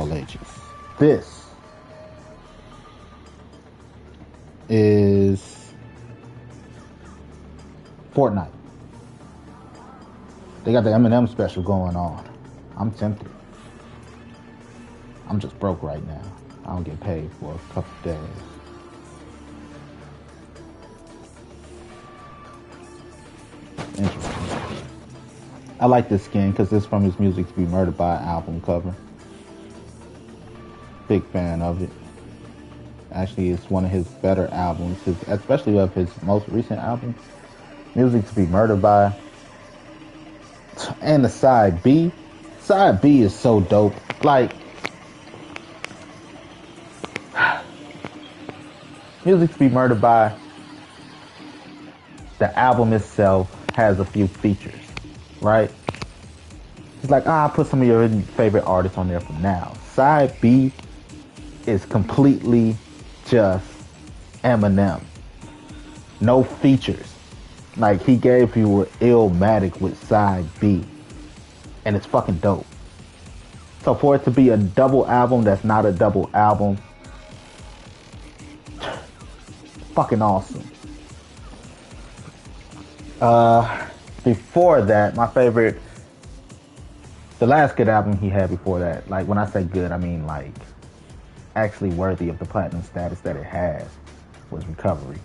all ages. This is Fortnite. They got the Eminem special going on. I'm tempted. I'm just broke right now. I don't get paid for a couple days. Interesting. I like this skin because it's from his Music to Be Murdered By album cover. Big fan of it. Actually, it's one of his better albums, especially of his most recent album, Music to Be Murdered By. And the side B. Side B is so dope. Like, Music to Be Murdered By, the album itself has a few features, right? It's like, I'll put some of your favorite artists on there for now. Side B is completely just Eminem. No features. Like, he gave you an Illmatic with side B. And it's fucking dope. So for it to be a double album that's not a double album, fucking awesome. Before that, my favorite, the last good album he had before that, like when I say good, I mean like actually worthy of the platinum status that it has, was Recovery.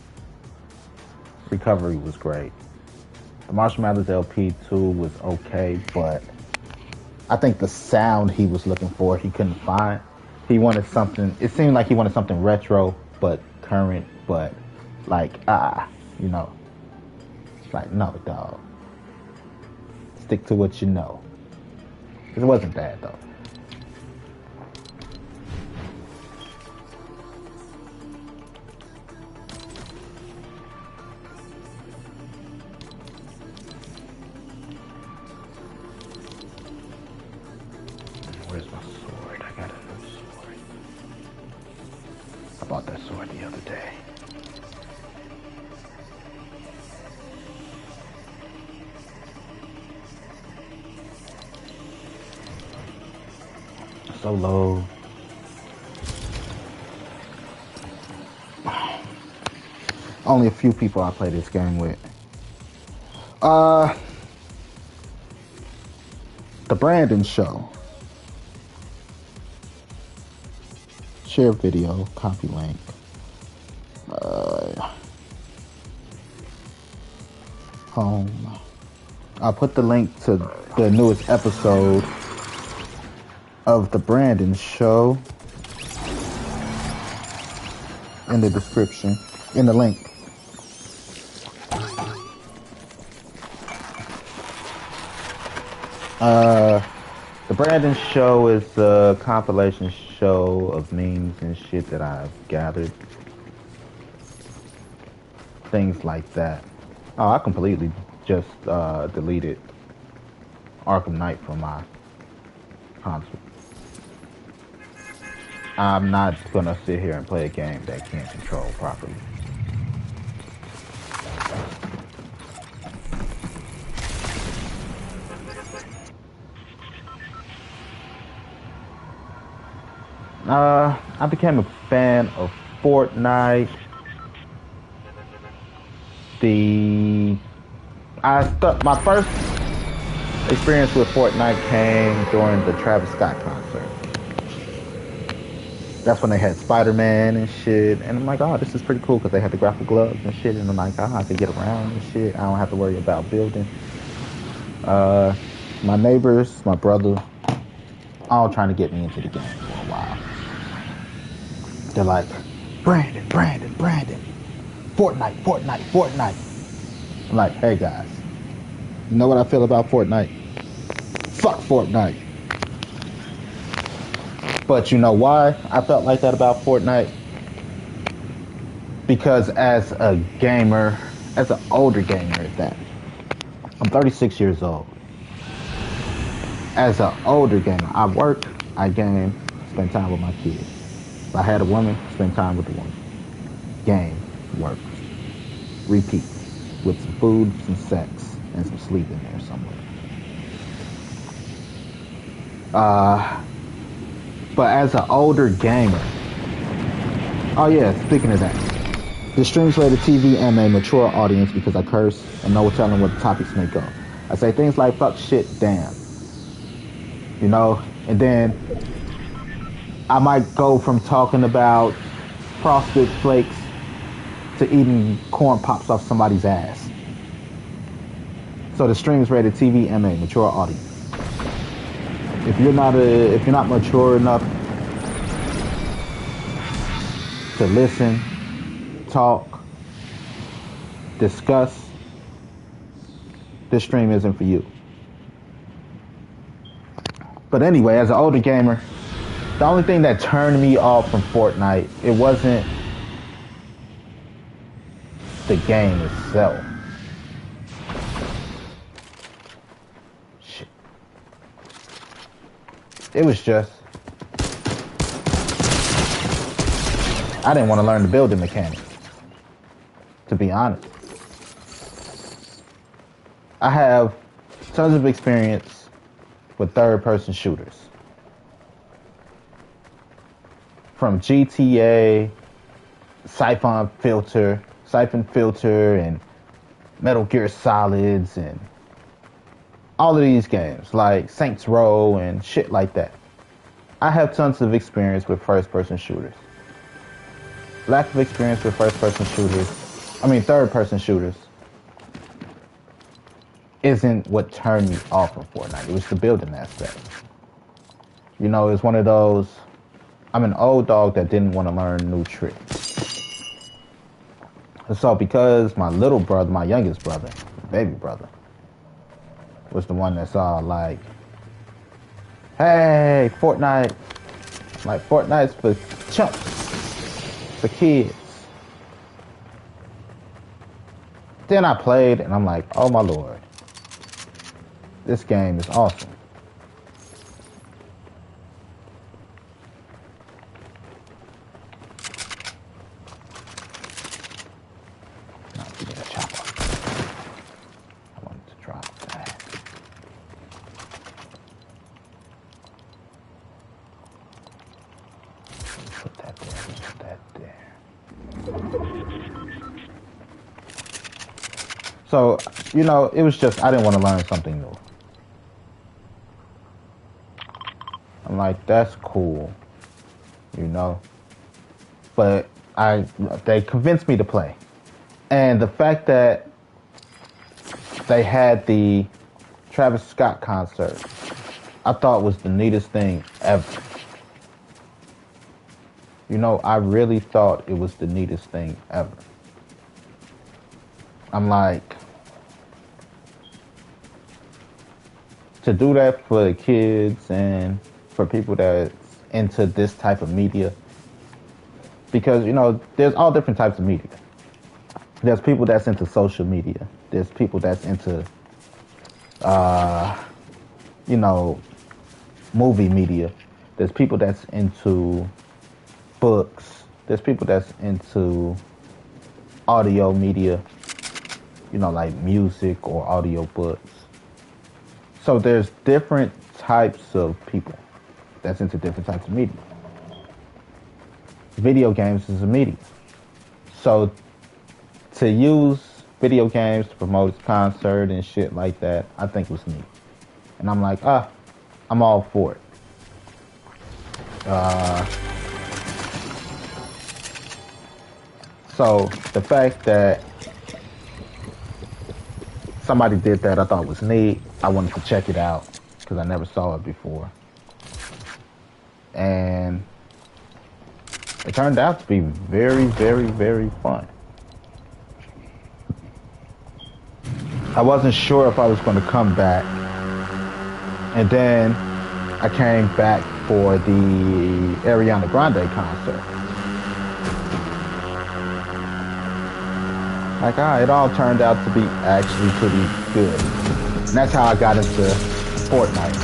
Recovery was great. The Marshall Mathers LP 2 was okay, but I think the sound he was looking for, he couldn't find. He wanted something, it seemed like he wanted something retro, but current, but like, you know. It's like, no, dog. Stick to what you know. It wasn't bad, though. Where's my sword? I got a new sword. I bought that sword the other day. So low. Only a few people I play this game with. The Brandon Show. Share video, copy link. Home. I'll put the link to the newest episode of The Brandon Show in the description, in the link. The Brandon Show is a compilation show of memes and shit that I've gathered. Things like that. Oh, I completely just deleted Arkham Knight from my console. I'm not gonna sit here and play a game that can't control properly. I became a fan of Fortnite. My first experience with Fortnite came during the Travis Scott concert. That's when they had Spider-Man and shit, and I'm like, oh, this is pretty cool because they had the graphic gloves and shit, and I'm like, oh, I can get around and shit. I don't have to worry about building. My neighbors, my brother, all trying to get me into the game for a while. They're like, Brandon, Fortnite. I'm like, hey guys, you know what I feel about Fortnite? Fuck Fortnite. But you know why I felt like that about Fortnite? Because as a gamer, as an older gamer at that, I'm 36 years old. As an older gamer, I work, I game, spend time with my kids. If I had a woman, spend time with the woman. Game, work, repeat, with some food, some sex, and some sleep in there somewhere. But as an older gamer, oh yeah, speaking of that, the streams rated TV and a mature audience because I curse and no telling where the topics may go. I say things like fuck, shit, damn, you know, and then I might go from talking about frosted flakes to eating corn pops off somebody's ass. So the stream is rated TV and a mature audience. If you're not mature enough to listen, talk, discuss, this stream isn't for you. But anyway, as an older gamer, the only thing that turned me off from Fortnite, it wasn't the game itself. Shit. It was just, I didn't want to learn the building mechanics, to be honest. I have tons of experience with third-person shooters. From GTA, Siphon Filter, and Metal Gear Solids, and all of these games, like Saints Row and shit like that. I have tons of experience with third-person shooters. Third-person shooters, isn't what turned me off from Fortnite. It was the building aspect. You know, it's one of those, I'm an old dog that didn't want to learn new tricks. So because my little brother, my youngest brother, baby brother, was the one that saw like, hey, Fortnite, like Fortnite's for chumps, for kids. Then I played and I'm like, oh my lord, this game is awesome. So, you know, it was just, I didn't want to learn something new. I'm like, that's cool, you know? But they convinced me to play. And the fact that they had the Travis Scott concert, I thought was the neatest thing ever. You know, I really thought it was the neatest thing ever. I'm like, to do that for the kids and for people that's into this type of media, because, you know, there's all different types of media. There's people that's into social media. There's people that's into, you know, movie media. There's people that's into books. There's people that's into audio media, you know, like music or audio books. So there's different types of people that's into different types of media. Video games is a medium. So to use video games to promote its concert and shit like that, I think was neat. And I'm like, I'm all for it. So the fact that somebody did that, I thought was neat. I wanted to check it out because I never saw it before. And it turned out to be very, very, very fun. I wasn't sure if I was going to come back. And then I came back for the Ariana Grande concert. Like, it all turned out to be actually pretty good. And that's how I got into Fortnite.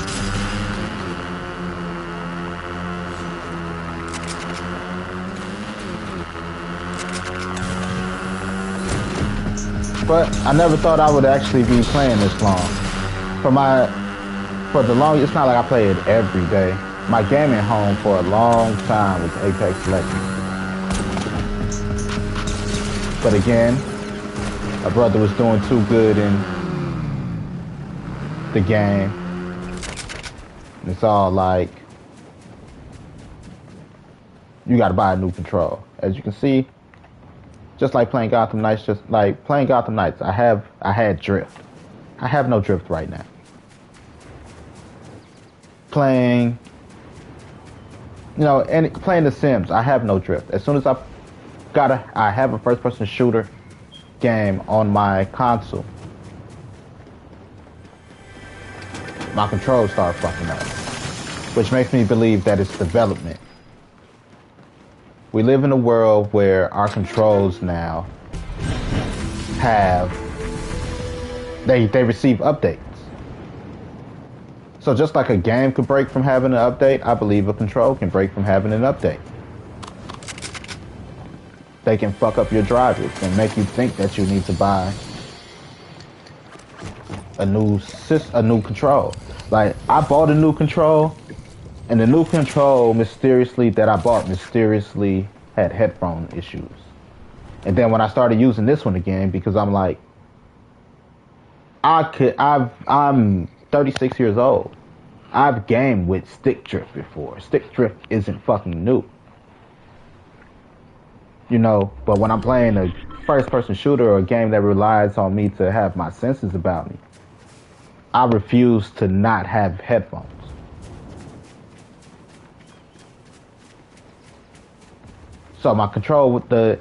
But I never thought I would actually be playing this long. For the longest, it's not like I play it every day. My gaming home for a long time was Apex Legends. But again, my brother was doing too good in the game. And it's all like, you gotta buy a new control. As you can see, just like playing Gotham Knights, I had drift. I have no drift right now. Playing, and playing The Sims, I have no drift. As soon as I have a first-person shooter game on my console, my controls start fucking up, which makes me believe that it's development. We live in a world where our controls now they receive updates. So just like a game could break from having an update, I believe a control can break from having an update. They can fuck up your drivers and make you think that you need to buy a new control. Like, I bought a new control, and the new control mysteriously had headphone issues. And then when I started using this one again, because I'm like, I'm 36 years old. I've gamed with stick drift before. Stick drift isn't fucking new. But when I'm playing a first-person shooter or a game that relies on me to have my senses about me, I refuse to not have headphones. So my control, with the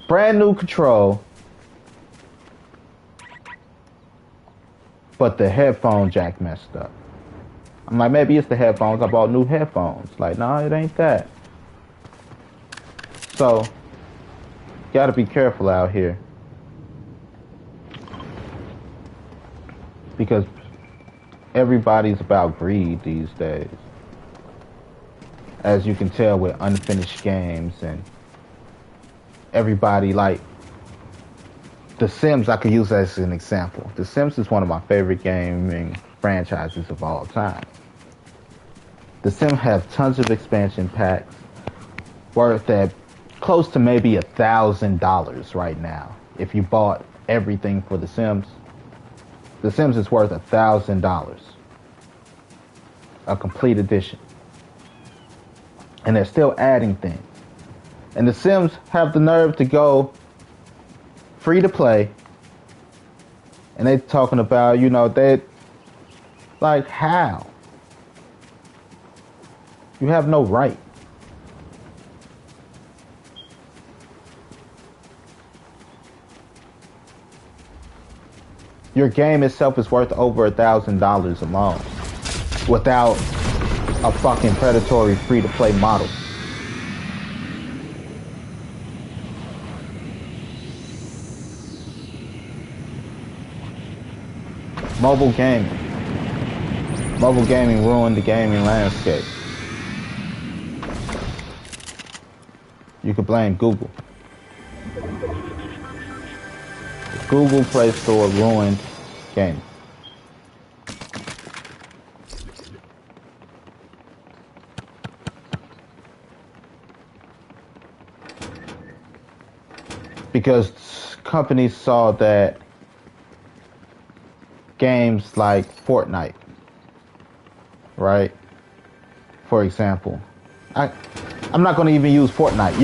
brand new control, but the headphone jack messed up. I'm like, maybe it's the headphones. I bought new headphones. Like, no, it ain't that. So, gotta be careful out here. Because everybody's about greed these days. As you can tell with unfinished games, and everybody, like, The Sims, I could use as an example. The Sims is one of my favorite gaming franchises of all time. The Sims have tons of expansion packs worth at close to maybe $1,000 right now. If you bought everything for The Sims is worth $1,000. A complete edition. And they're still adding things. And The Sims have the nerve to go free to play. And they talking about, they, like, how? You have no right. Your game itself is worth over $1,000 alone, without a fucking predatory free-to-play model. Mobile gaming ruined the gaming landscape. You could blame Google. The Google Play Store ruined gaming. Because companies saw that games like Fortnite, right? For example, I'm not going to even use Fortnite.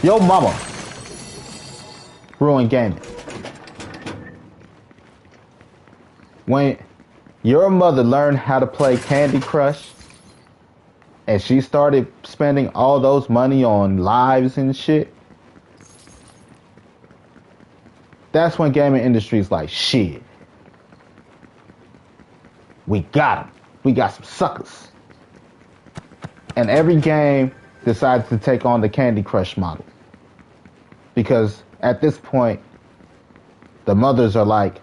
Your mama ruined gaming. When your mother learned how to play Candy Crush and she started spending all those money on lives and shit, that's when gaming industry's like, shit, we got them. We got some suckers. And every game decides to take on the Candy Crush model. Because at this point, the mothers are like,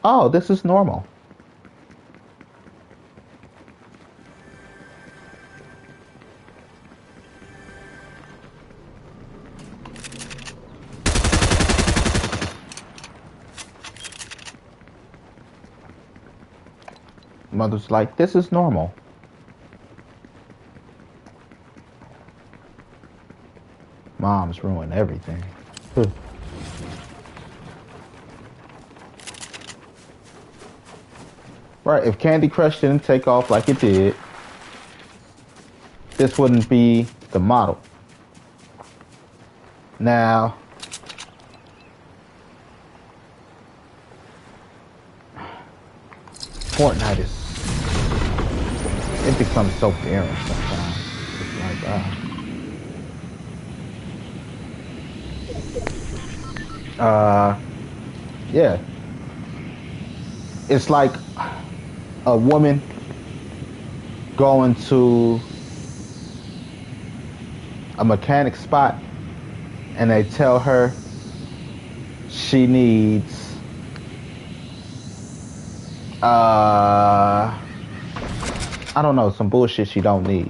oh, this is normal. Mother's like, this is normal. Moms ruin everything. Right, if Candy Crush didn't take off like it did, this wouldn't be the model. Now, Fortnite it becomes so barren sometimes. It's like, yeah. It's like a woman going to a mechanic spot and they tell her she needs I don't know, some bullshit she don't need.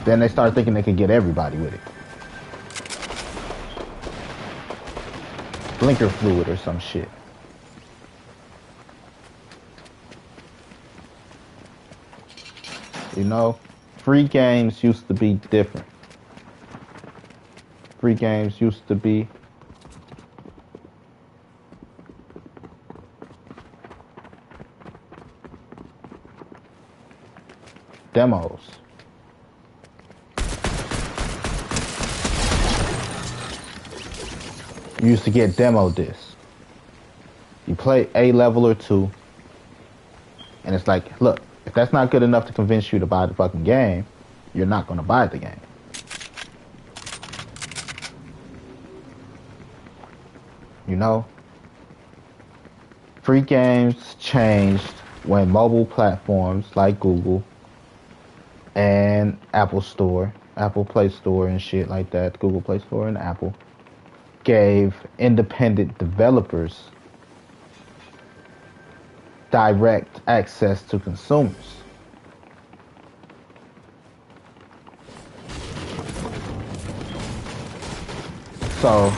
Then they start thinking they can get everybody with it. Blinker fluid or some shit. You know, free games used to be different. Free games used to be demos. You used to get demo discs. You play a level or two, and it's like, look, if that's not good enough to convince you to buy the fucking game, you're not going to buy the game. You know? Free games changed when mobile platforms like Google and Apple Store, Apple Play Store and shit like that, Google Play Store and Apple, gave independent developers direct access to consumers. So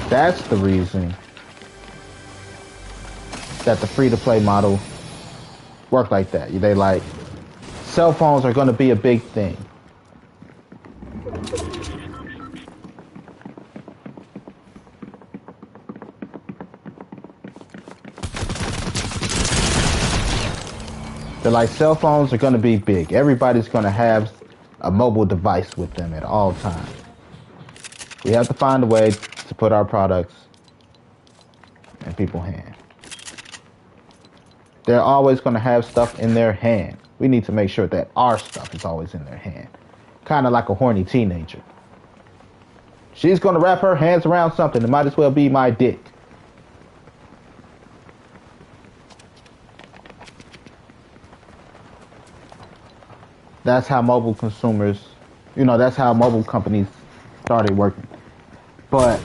that's the reason that the free-to-play model worked like that. They like, cell phones are going to be a big thing. They're like, cell phones are going to be big. Everybody's going to have a mobile device with them at all times. We have to find a way to put our products in people's hands. They're always going to have stuff in their hand. We need to make sure that our stuff is always in their hand. Kind of like a horny teenager. She's going to wrap her hands around something. It might as well be my dick. That's how mobile consumers, that's how mobile companies started working. But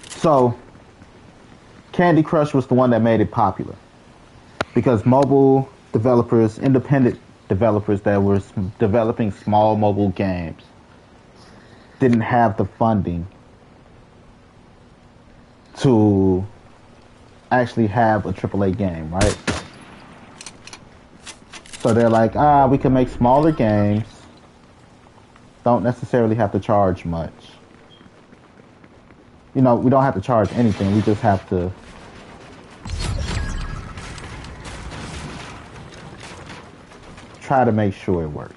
so Candy Crush was the one that made it popular. Because mobile developers, independent developers that were developing small mobile games, didn't have the funding to actually have a AAA game, right? So they're like, we can make smaller games, don't necessarily have to charge much. We don't have to charge anything, we just have to try to make sure it works.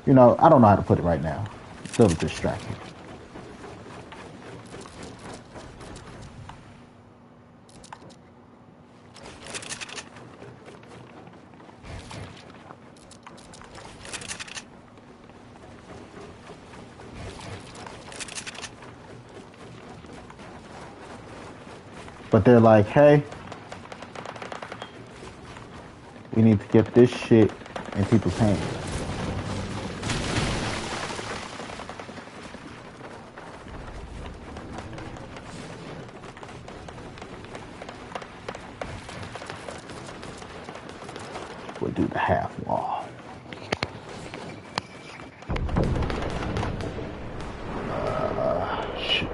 I don't know how to put it right now. It's a little distracting. But they're like, hey, we need to get this shit in people's hands. we'll do the half wall. Shoot.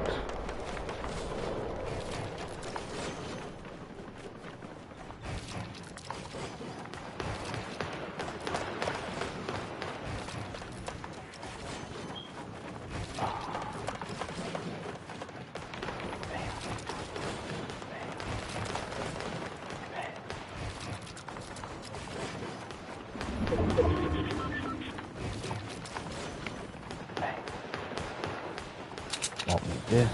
Won't need this.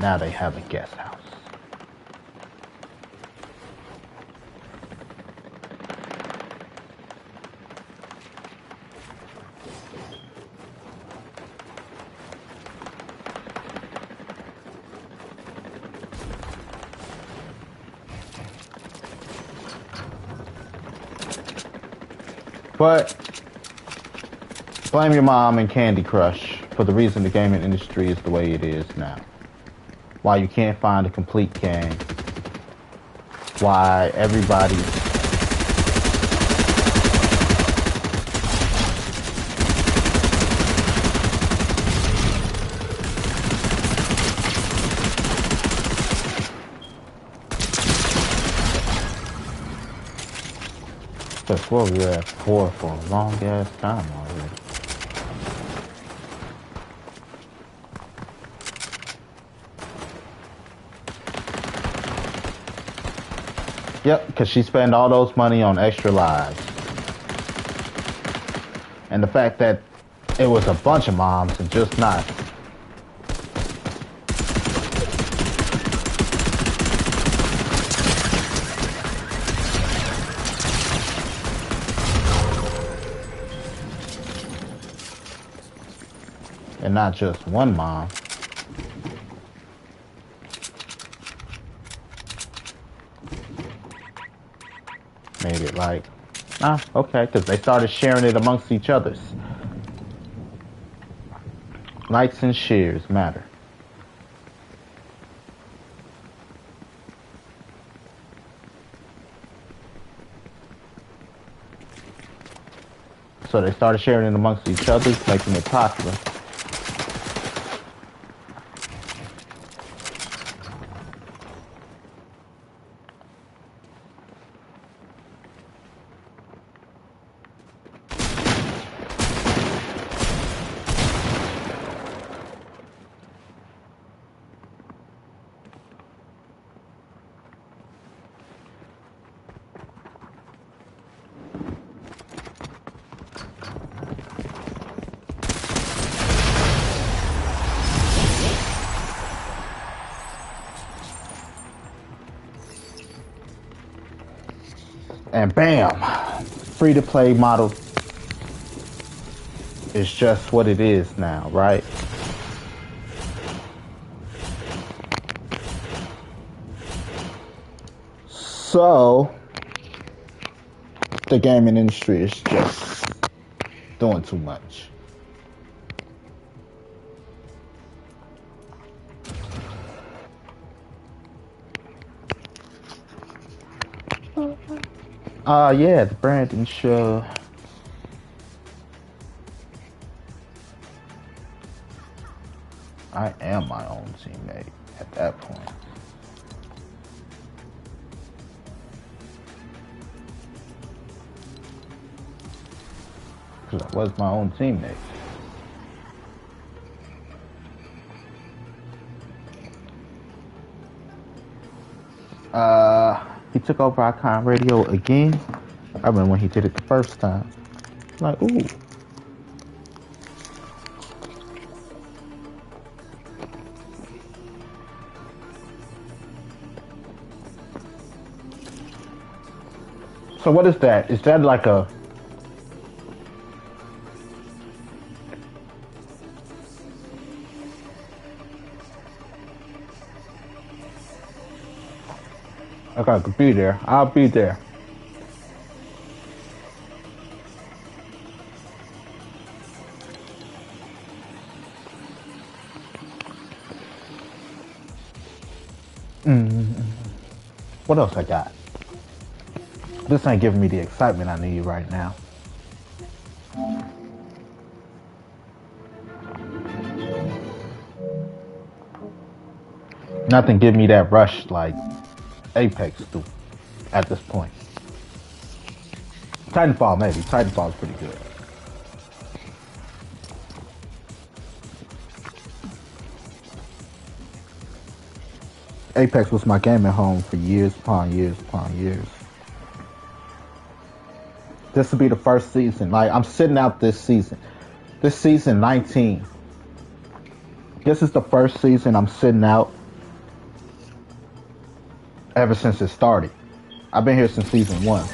Now they have a guest house. But blame your mom and Candy Crush for the reason the gaming industry is the way it is now. Why you can't find a complete game. Why everybody... That's what we were at for a long ass time already. Yep, because she spent all those money on extra lives. And the fact that it was a bunch of moms and just not. And not just one mom. Made it like, okay, because they started sharing it amongst each others. Likes and shares matter. So they started sharing it amongst each other, making it popular. And bam, free-to-play model is just what it is now, right? So, the gaming industry is just doing too much. Yeah, the Brandon show. I am my own teammate at that point. Because I was my own teammate. He took over Icon Radio again. I remember when he did it the first time. Like, ooh. So what is that? Is that like a... Okay, I could be there. I'll be there. What else I got? This ain't giving me the excitement I need right now. Nothing give me that rush like Apex do at this point. Titanfall maybe. Titanfall's pretty good. Apex was my gaming home for years upon years upon years. This will be the first season. Like, I'm sitting out this season. This season 19. This is the first season I'm sitting out ever since it started. I've been here since season 1.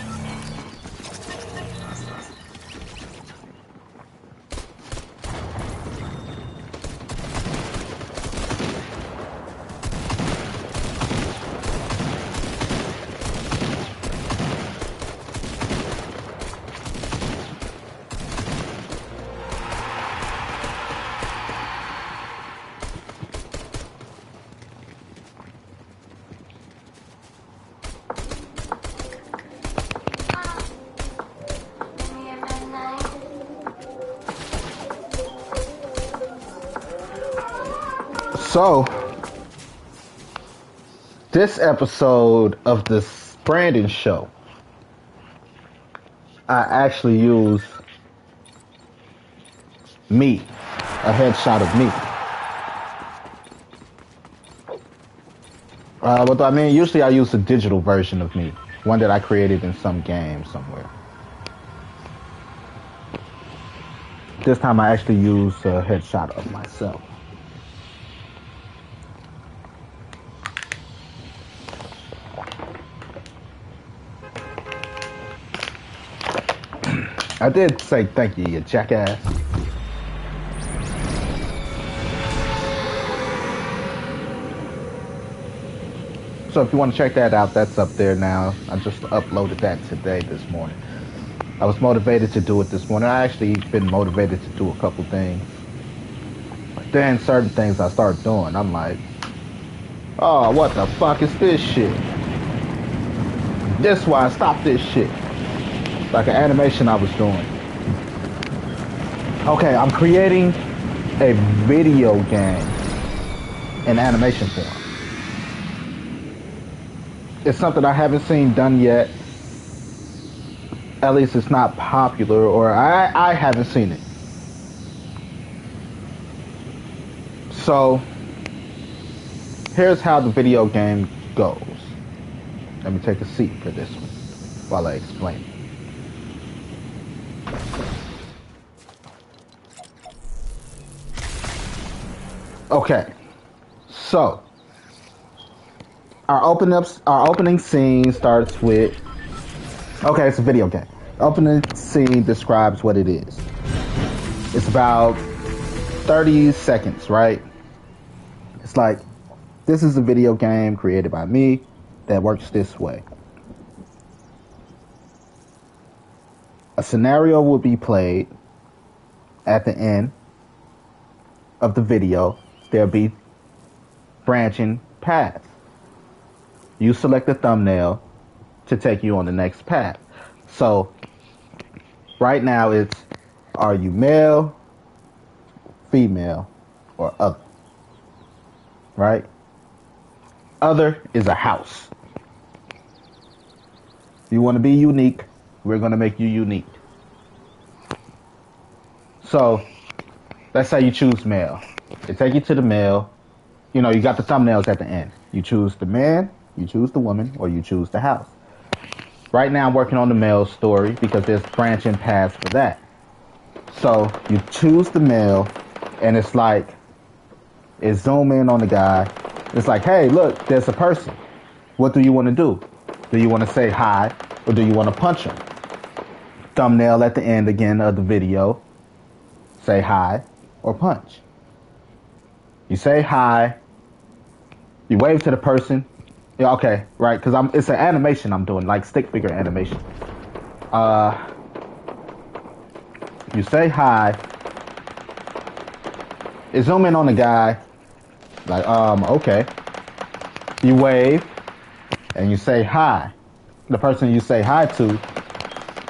So, this episode of the Brandon Show, I actually use me, a headshot of me. What do I mean? Usually I use a digital version of me, one that I created in some game somewhere. This time I actually use a headshot of myself. I did say thank you, you jackass. So if you want to check that out, that's up there now. I just uploaded that today, this morning. I was motivated to do it this morning. I actually been motivated to do a couple things. But then certain things I start doing, I'm like, oh, what the fuck is this shit? This why I stopped this shit. Like an animation I was doing. Okay, I'm creating a video game in animation form. It's something I haven't seen done yet. At least it's not popular, or I haven't seen it. So, here's how the video game goes. Let me take a seat for this one while I explain it. Okay, so our opening scene starts with, okay, it's a video game. Opening scene describes what it is. It's about 30 seconds, right? It's like, this is a video game created by me that works this way. A scenario will be played at the end of the video. There'll be branching paths. You select a thumbnail to take you on the next path. So, right now it's, are you male, female, or other? Right? Other is a house. You want to be unique, we're going to make you unique. So, let's say you choose male. They take you to the male. You know, you got the thumbnails at the end. You choose the man, you choose the woman, or you choose the house. Right now I'm working on the male story because there's branching paths for that. So you choose the male, and it's like, it zoom in on the guy. It's like, hey, look, there's a person. What do you want to do? Do you want to say hi, or do you want to punch him? Thumbnail at the end again of the video. Say hi or punch. You say hi. You wave to the person. Yeah, okay, right? Because it's an animation I'm doing, like stick figure animation. You say hi. You zoom in on the guy. Like, okay. You wave and you say hi. The person you say hi to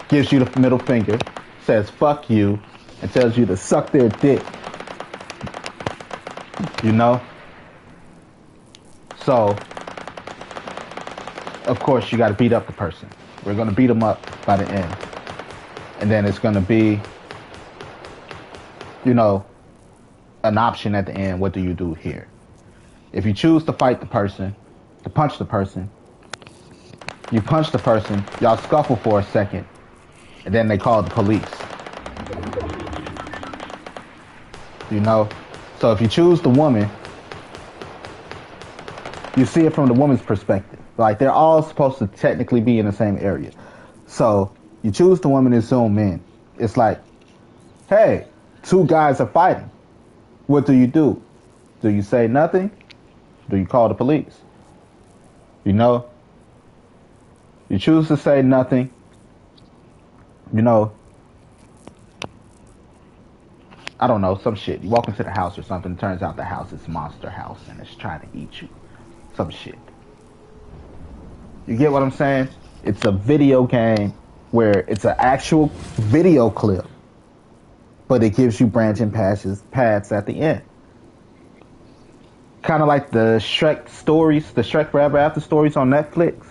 gives you the middle finger, says fuck you, and tells you to suck their dick. You know? So, of course, you got to beat up the person. We're going to beat them up by the end. And then it's going to be, you know, an option at the end. What do you do here? If you choose to fight the person, to punch the person, you punch the person, y'all scuffle for a second, and then they call the police. You know? So if you choose the woman, you see it from the woman's perspective. Like, they're all supposed to technically be in the same area. So you choose the woman and zoom in. It's like, hey, two guys are fighting. What do you do? Do you say nothing? Do you call the police? You know? You choose to say nothing. You know, I don't know, some shit. You walk into the house or something, turns out the house is Monster House and it's trying to eat you. Some shit. You get what I'm saying? It's a video game where it's an actual video clip, but it gives you branching paths at the end. Kind of like the Shrek stories, the Shrek Forever After stories on Netflix.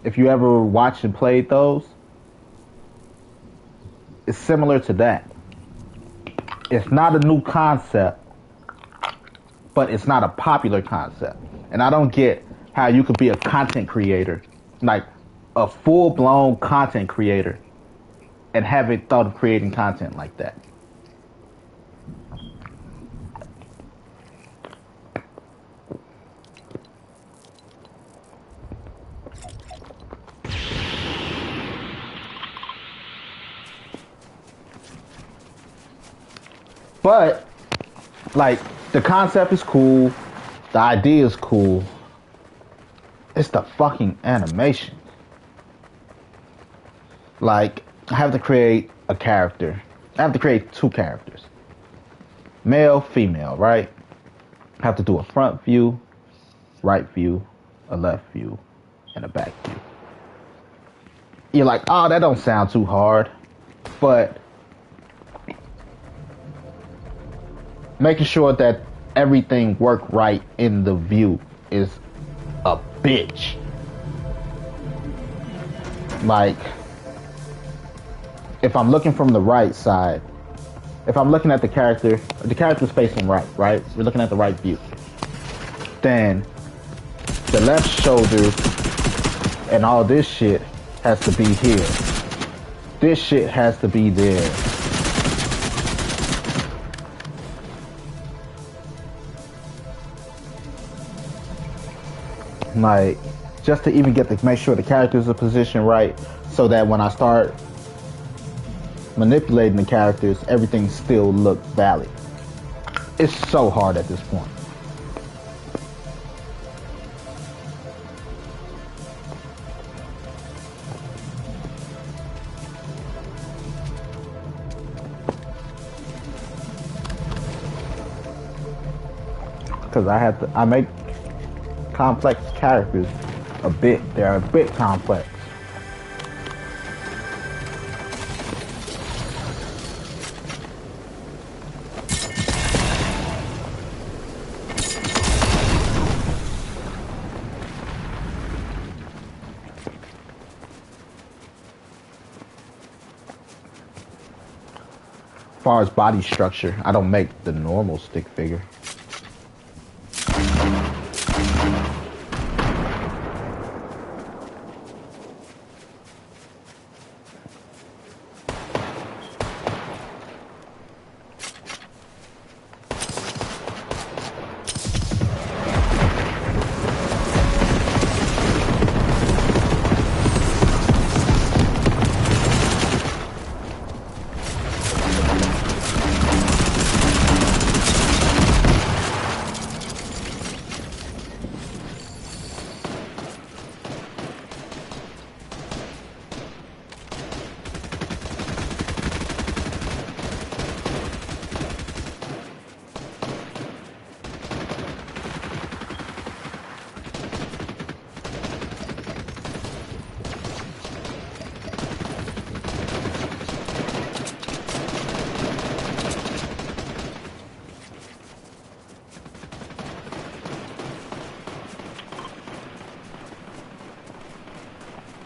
If you ever watched and played those, it's similar to that. It's not a new concept, but it's not a popular concept. And I don't get how you could be a content creator, like a full-blown content creator, and haven't thought of creating content like that. But, like, the concept is cool, the idea is cool. It's the fucking animation. Like, I have to create a character. I have to create two characters. Male, female, right? I have to do a front view, right view, a left view, and a back view. You're like, oh, that don't sound too hard. But making sure that everything worked right in the view is a bitch. Like, if I'm looking from the right side, if I'm looking at the character's facing right? We're looking at the right view. Then the left shoulder and all this shit has to be here. This shit has to be there. Like, just to even make sure the characters are positioned right, so that when I start manipulating the characters, everything still looks valid. It's so hard at this point. Because I make complex characters they're a bit complex. As far as body structure, I don't make the normal stick figure.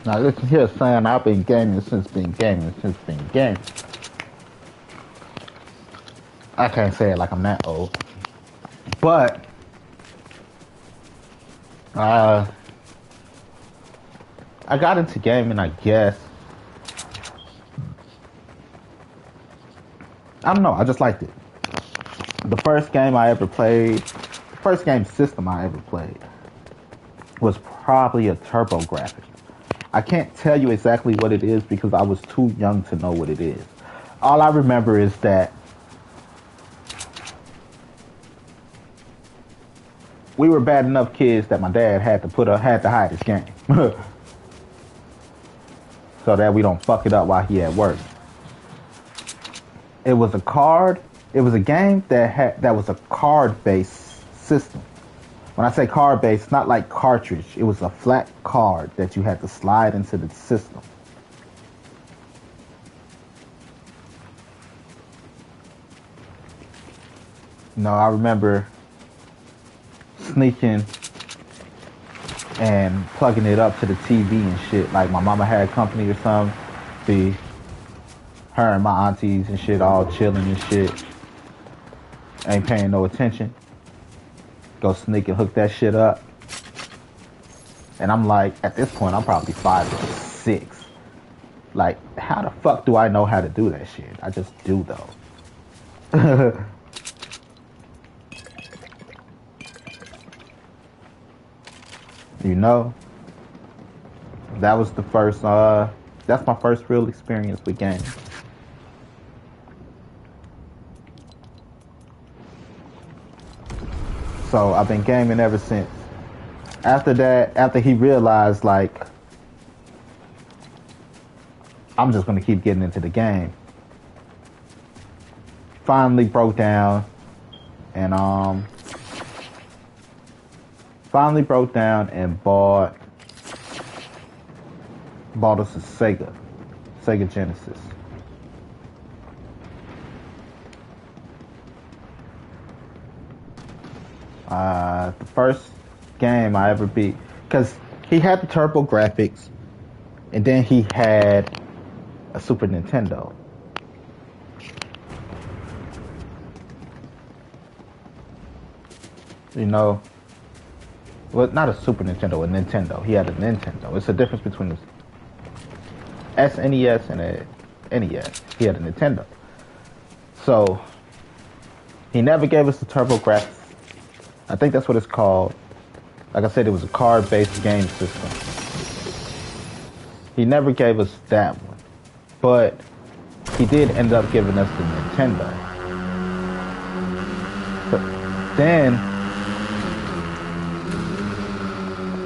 Now listen here, son. I've been gaming since been gaming since been gaming. I can't say it like I'm that old, but uh, I got into gaming. I guess I don't know. I just liked it. The first game I ever played, the first game system I ever played, was probably a TurboGrafx. I can't tell you exactly what it is because I was too young to know what it is. All I remember is that we were bad enough kids that my dad had to hide his game so that we don't fuck it up while he at work. It was a card. It was a game that was a card-based system. When I say card-based, it's not like cartridge. It was a flat card that you had to slide into the system. No, I remember sneaking and plugging it up to the TV and shit. Like my mama had company or something. Be her and my aunties and shit all chilling and shit. Ain't paying no attention. Go sneak and hook that shit up. And I'm like, at this point, I'm probably 5 or 6. Like, how the fuck do I know how to do that shit? I just do though. You know, that was the first, that's my first real experience with games. So I've been gaming ever since. After that, after he realized, like, I'm just gonna keep getting into the game, finally broke down and bought us a Sega Genesis. The first game I ever beat, because he had the TurboGrafx, and then he had a Super Nintendo. You know, well, not a Super Nintendo, a Nintendo. He had a Nintendo. It's a difference between a SNES and a NES. He had a Nintendo. So he never gave us the TurboGrafx. I think that's what it's called. Like I said, it was a card-based game system. He never gave us that one. But he did end up giving us the Nintendo. But then,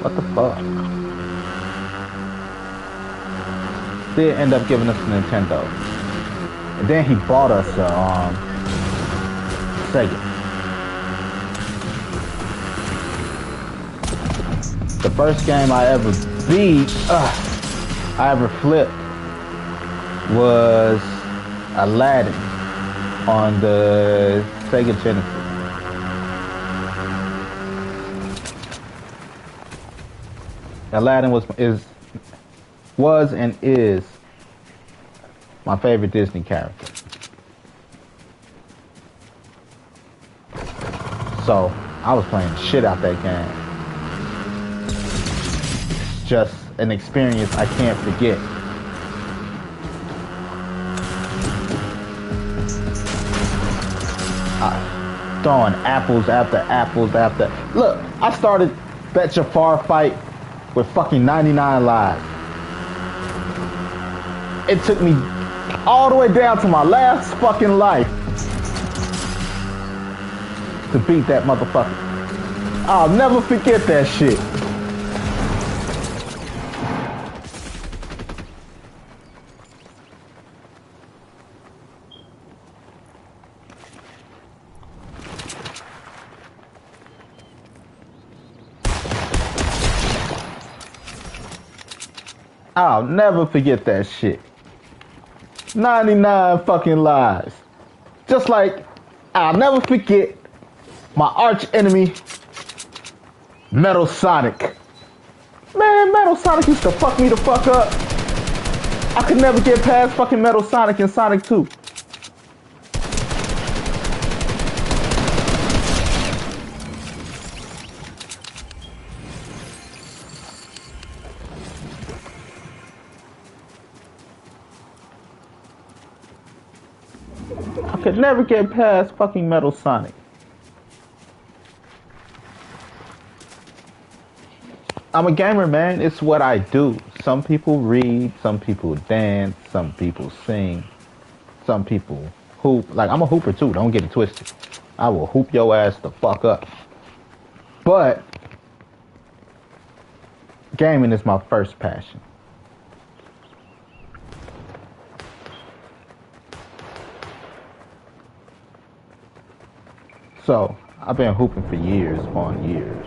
what the fuck? Did end up giving us the Nintendo. And then he bought us a Sega. The first game I ever beat, I ever flipped, was Aladdin on the Sega Genesis. Aladdin was and is my favorite Disney character. So I was playing the shit out that game. Just an experience I can't forget. Throwing apples after apples after. Look, I started that Jafar fight with fucking 99 lives. It took me all the way down to my last fucking life to beat that motherfucker. I'll never forget that shit. I'll never forget that shit. 99 fucking lives. Just like I'll never forget my arch enemy, Metal Sonic. Man, Metal Sonic used to fuck me the fuck up. I could never get past fucking Metal Sonic in Sonic 2. I could never get past fucking Metal Sonic. I'm a gamer, man. It's what I do. Some people read, some people dance, some people sing, some people hoop. Like, I'm a hooper too, don't get it twisted. I will hoop your ass the fuck up. But gaming is my first passion. So, I've been hooping for years upon years.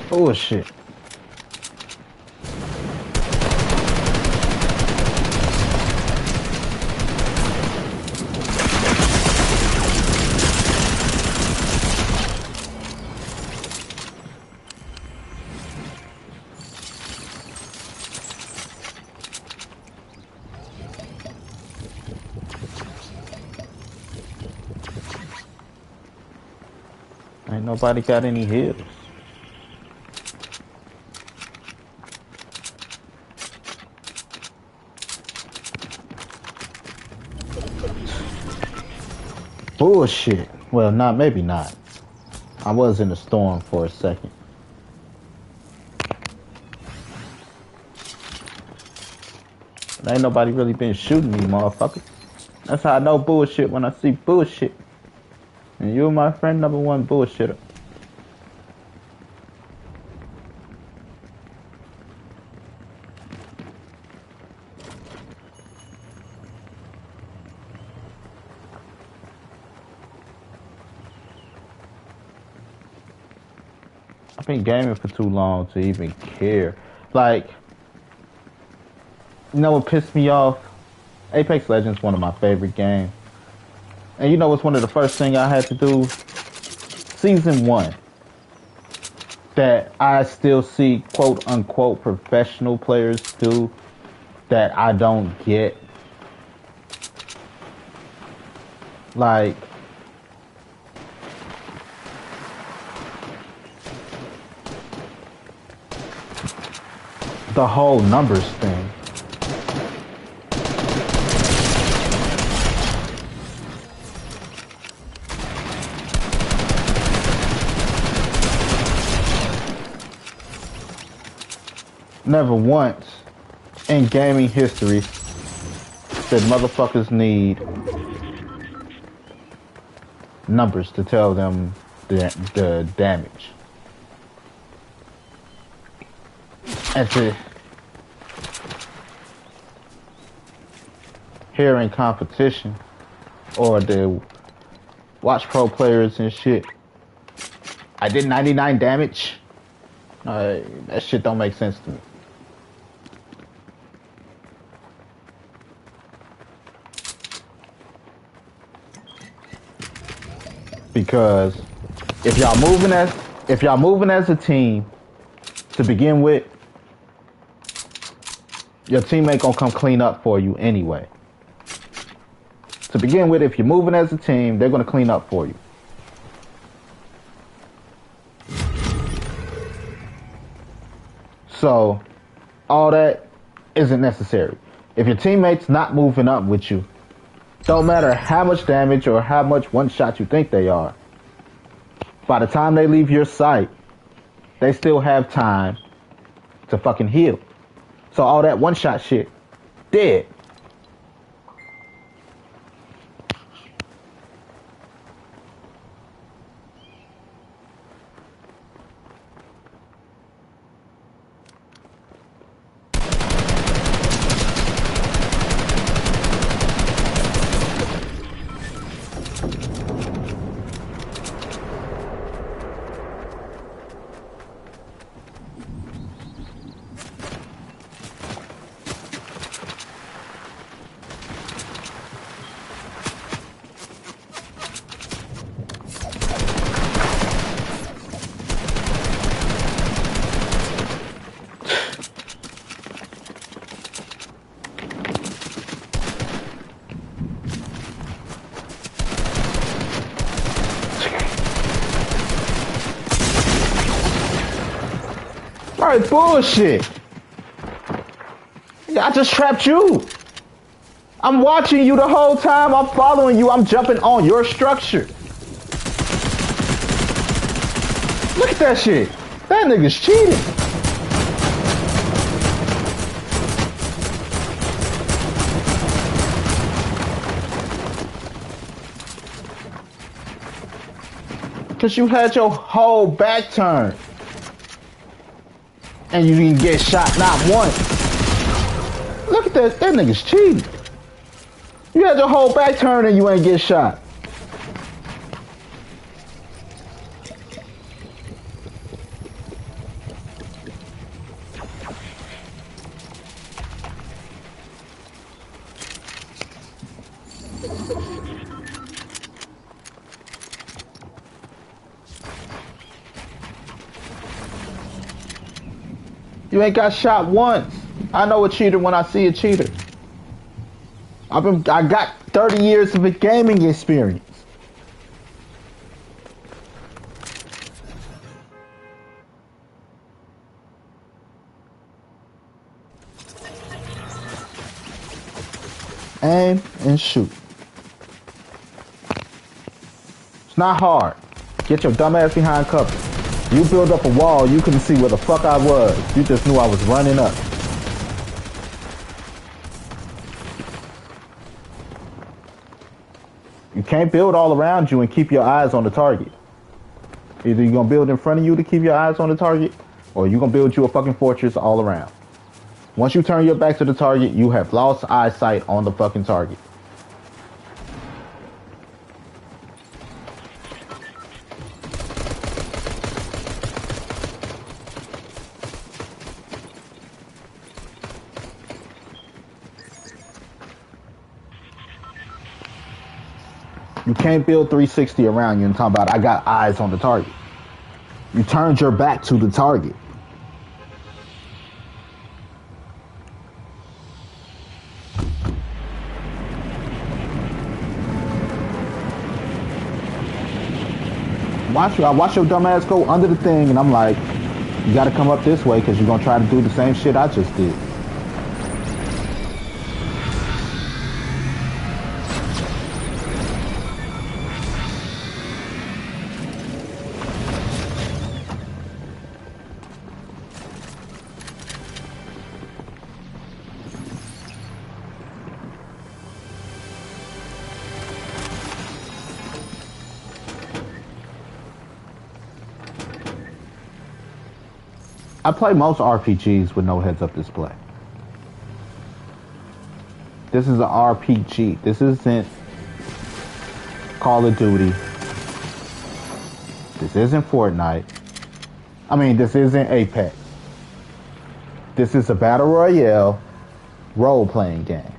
Bullshit. Ain't nobody got any heals. Bullshit. Well, maybe not. I was in a storm for a second. Ain't nobody really been shooting me, motherfucker. That's how I know bullshit when I see bullshit. And you, my friend, number one bullshitter. I've been gaming for too long to even care. Like, you know what pissed me off? Apex Legends is one of my favorite games. And you know what's one of the first things I had to do? Season 1. That I still see quote unquote professional players do that I don't get. Like, the whole numbers thing. Never once in gaming history did motherfuckers need numbers to tell them the damage. And to hear in competition or the watch pro players and shit, I did 99 damage. That shit don't make sense to me. Because if y'all moving as a team to begin with, your teammate gonna come clean up for you anyway. To begin with, if you're moving as a team, they're gonna clean up for you. So all that isn't necessary. If your teammate's not moving up with you, don't matter how much damage or how much one shot you think they are, by the time they leave your sight, they still have time to fucking heal. So all that one shot shit, dead. Alright, bullshit. I just trapped you. I'm watching you the whole time. I'm following you. I'm jumping on your structure. Look at that shit. That nigga's cheating. Cause you had your whole back turned. And you didn't get shot not once. Look at that. That nigga's cheating. You had your whole back turned and you ain't get shot. You ain't got shot once. I know a cheater when I see a cheater. I got 30 years of gaming experience. Aim and shoot. It's not hard. Get your dumb ass behind cover. You build up a wall, you couldn't see where the fuck I was. You just knew I was running up. You can't build all around you and keep your eyes on the target. Either you're gonna build in front of you to keep your eyes on the target, or you're gonna build you a fucking fortress all around. Once you turn your back to the target, you have lost eyesight on the fucking target. You can't build 360 around you and talk about I got eyes on the target. You turned your back to the target. I watch your dumb ass go under the thing and I'm like, you gotta come up this way because you're gonna try to do the same shit I just did. I play most RPGs with no heads-up display. This is an RPG. This isn't Call of Duty. This isn't Fortnite. I mean, this isn't Apex. This is a Battle Royale role-playing game.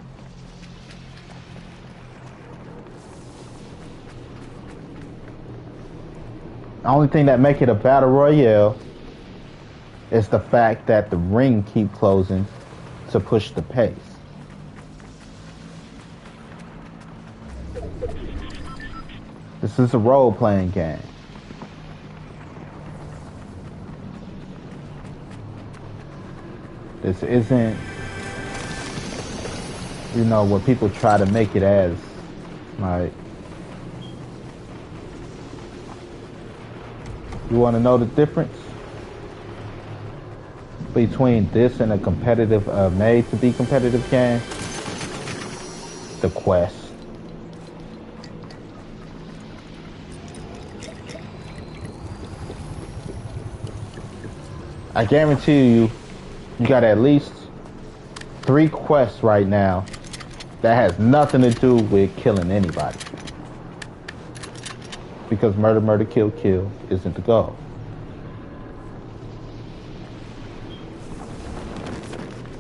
The only thing that makes it a Battle Royale is the fact that the ring keep closing to push the pace. This is a role-playing game. This isn't, you know, what people try to make it as. Like, you want to know the difference between this and a competitive, made-to-be competitive game? The quest. I guarantee you, you got at least 3 quests right now that has nothing to do with killing anybody. Because murder, murder, kill, kill isn't the goal.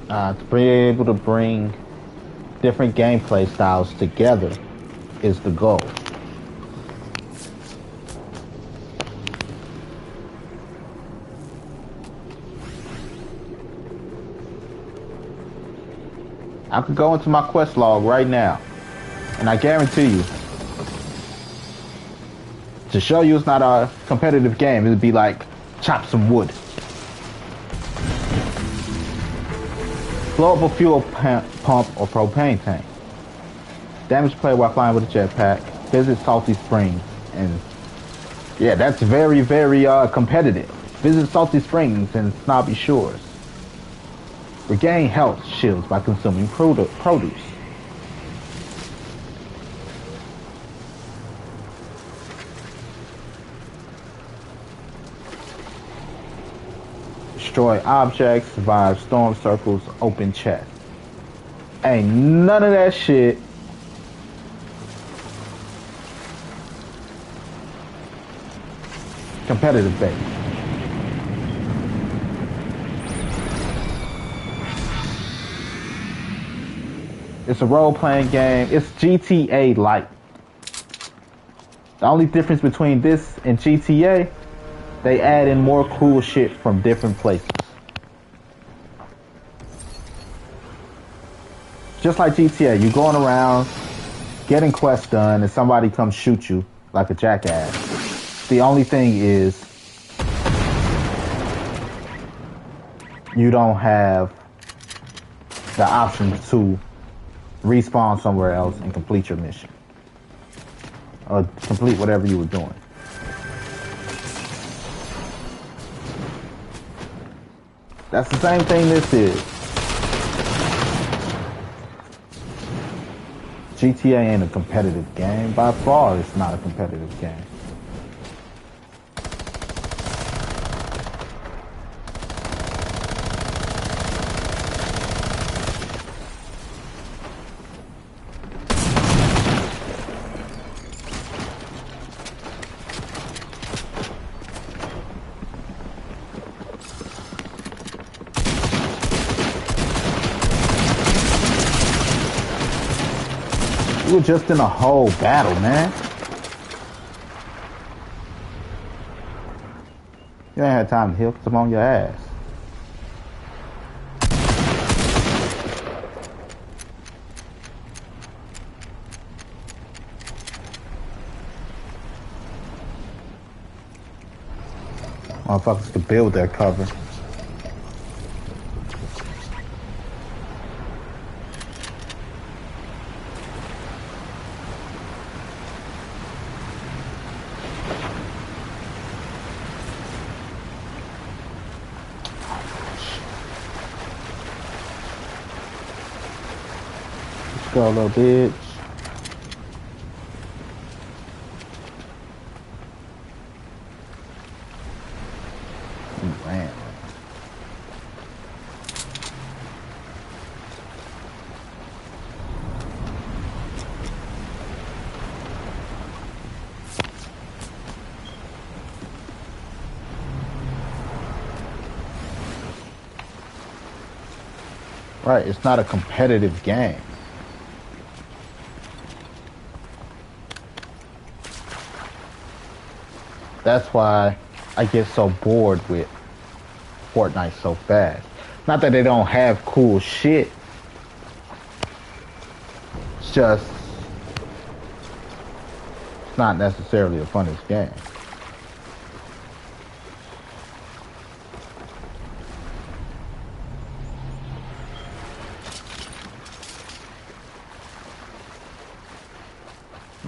To be able to bring different gameplay styles together is the goal. I could go into my quest log right now, and I guarantee you, to show you it's not a competitive game, it'd be like chop some wood. Blow up a fuel pump or propane tank. Damage the player while flying with a jetpack. Visit salty springs. And yeah, that's very, very competitive. Visit salty springs and snobby shores. Regain health shields by consuming produce. Destroy objects, survive storm circles, open chests. Ain't none of that shit. Competitive base. It's a role-playing game. It's GTA Lite. The only difference between this and GTA, they add in more cool shit from different places. Just like GTA, you going around getting quests done and somebody comes shoot you like a jackass. The only thing is you don't have the option to respawn somewhere else and complete your mission. Or complete whatever you were doing. That's the same thing this is. GTA ain't a competitive game. By far, it's not a competitive game. We were just in a whole battle, man. You ain't had time to heal because I'm on your ass. Motherfuckers could build their cover. Go, little bitch. Man. Right, it's not a competitive game. That's why I get so bored with Fortnite so fast. Not that they don't have cool shit. It's just it's not necessarily the funnest game.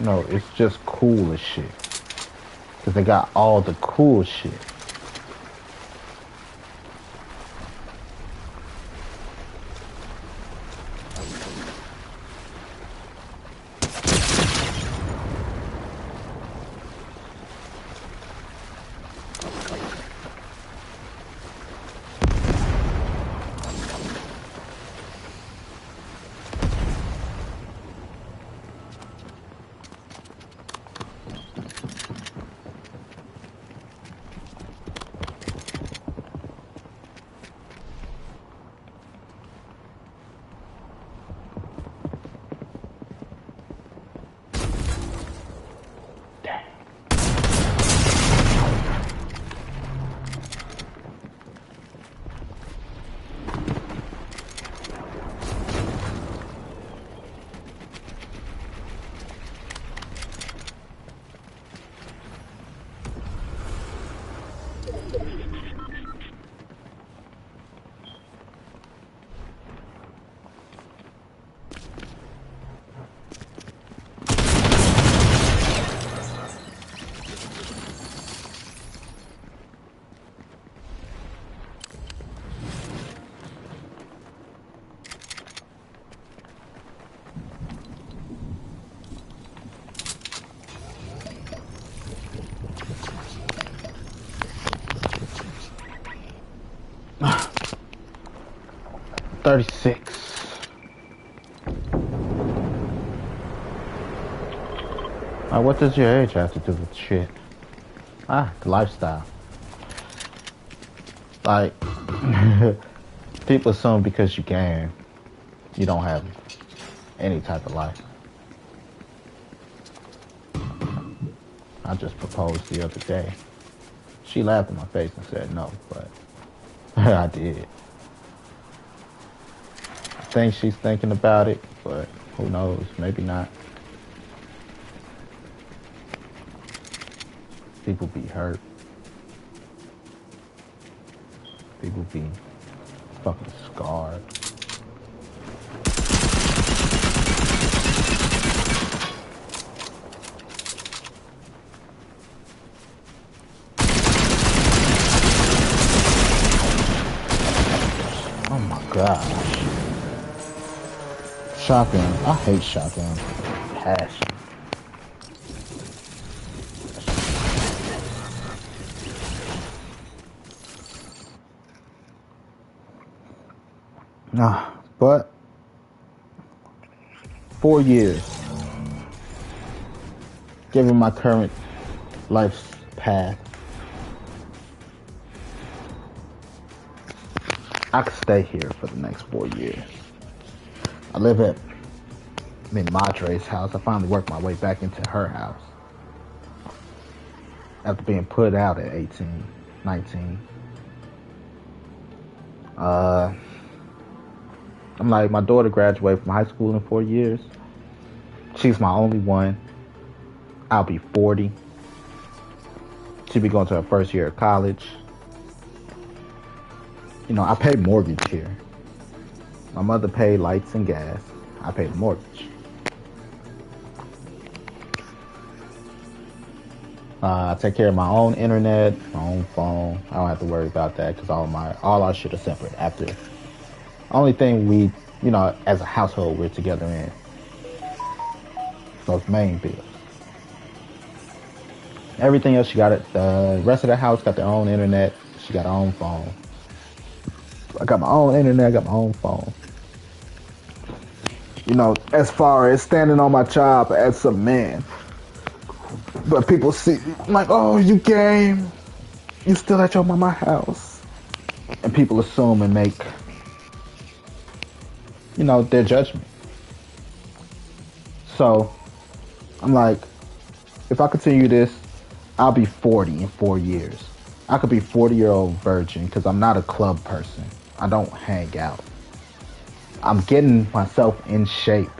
No, it's just cool as shit. Because they got all the cool shit. 36. What does your age have to do with shit? The lifestyle. Like, people assume because you game, you don't have any type of life. I just proposed the other day. She laughed in my face and said no, but I did. I think she's thinking about it, but who knows? Maybe not. People be hurt. People be fucking scarred. Oh my gosh. Shotgun. I hate shotgun. Passion. But 4 years, given my current life's path, I could stay here for the next 4 years. I live at Madre's house. I finally worked my way back into her house after being put out at 18, 19. I'm like, my daughter graduated from high school in 4 years. She's my only one. I'll be 40. She'll be going to her first year of college. You know, I pay mortgage here. My mother paid lights and gas. I pay the mortgage. I take care of my own internet, my own phone. I don't have to worry about that because all our shit is separate. After, only thing we, you know, as a household, we're together in those main bills. Everything else, she got it. The rest of the house got their own internet. She got her own phone. I got my own internet. I got my own phone. You know, as far as standing on my job as a man. But people see, like, oh, you game. You still at your mama's house. And people assume and make, you know, their judgment. So, I'm like, if I continue this, I'll be 40 in 4 years. I could be 40-year-old virgin because I'm not a club person. I don't hang out. I'm getting myself in shape.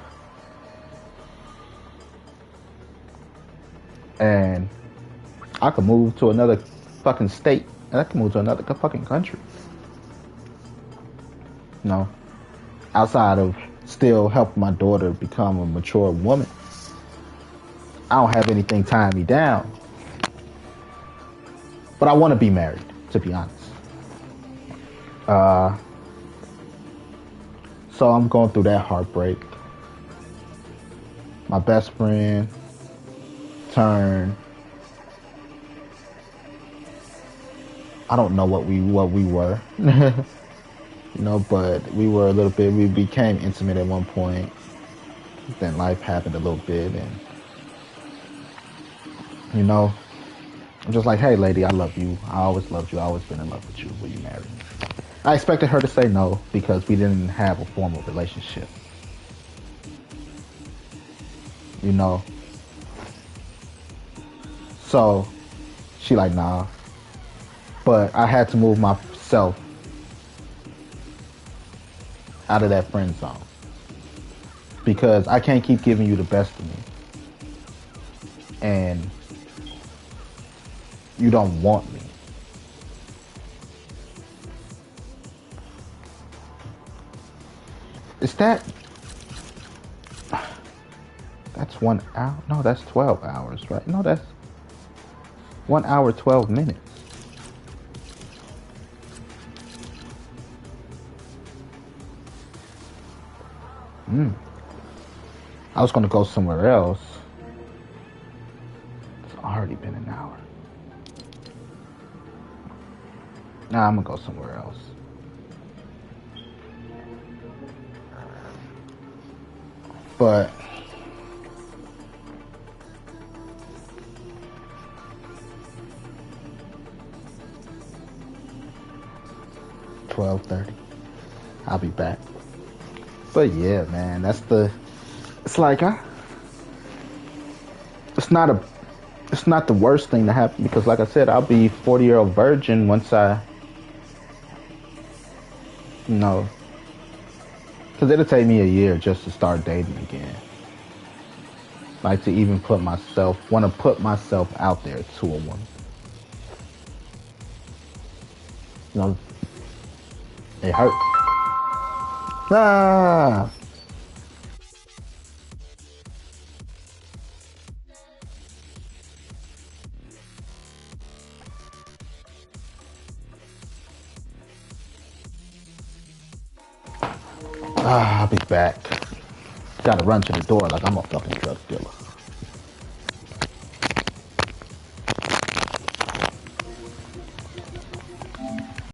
And I could move to another fucking state. And I could move to another fucking country. You know? Outside of still helping my daughter become a mature woman. I don't have anything tying me down. But I want to be married, to be honest. So I'm going through that heartbreak. My best friend turned, I don't know what we were. You know, but we became intimate at one point. Then life happened a little bit, and you know, I'm just like, hey lady, I love you. I always loved you. I always been in love with you. Will you marry me? I expected her to say no because we didn't have a formal relationship. You know? So, she like, nah. But I had to move myself out of that friend zone. Because I can't keep giving you the best of me. And you don't want me. Is that's 1 hour? No, that's 12 hours, right? No, that's 1 hour, 12 minutes. I was gonna go somewhere else. It's already been an hour. Nah, I'm gonna go somewhere else. But 12:30, I'll be back. But yeah, man, that's the. It's like it's not a. It's not the worst thing to happen because, like I said, I'll be 40-year-old virgin once I, you know, because it'll take me a year just to start dating again. Like to even want to put myself out there to a woman. You know, it hurts. Ah, I'll be back. Gotta run to the door like I'm a fucking drug dealer.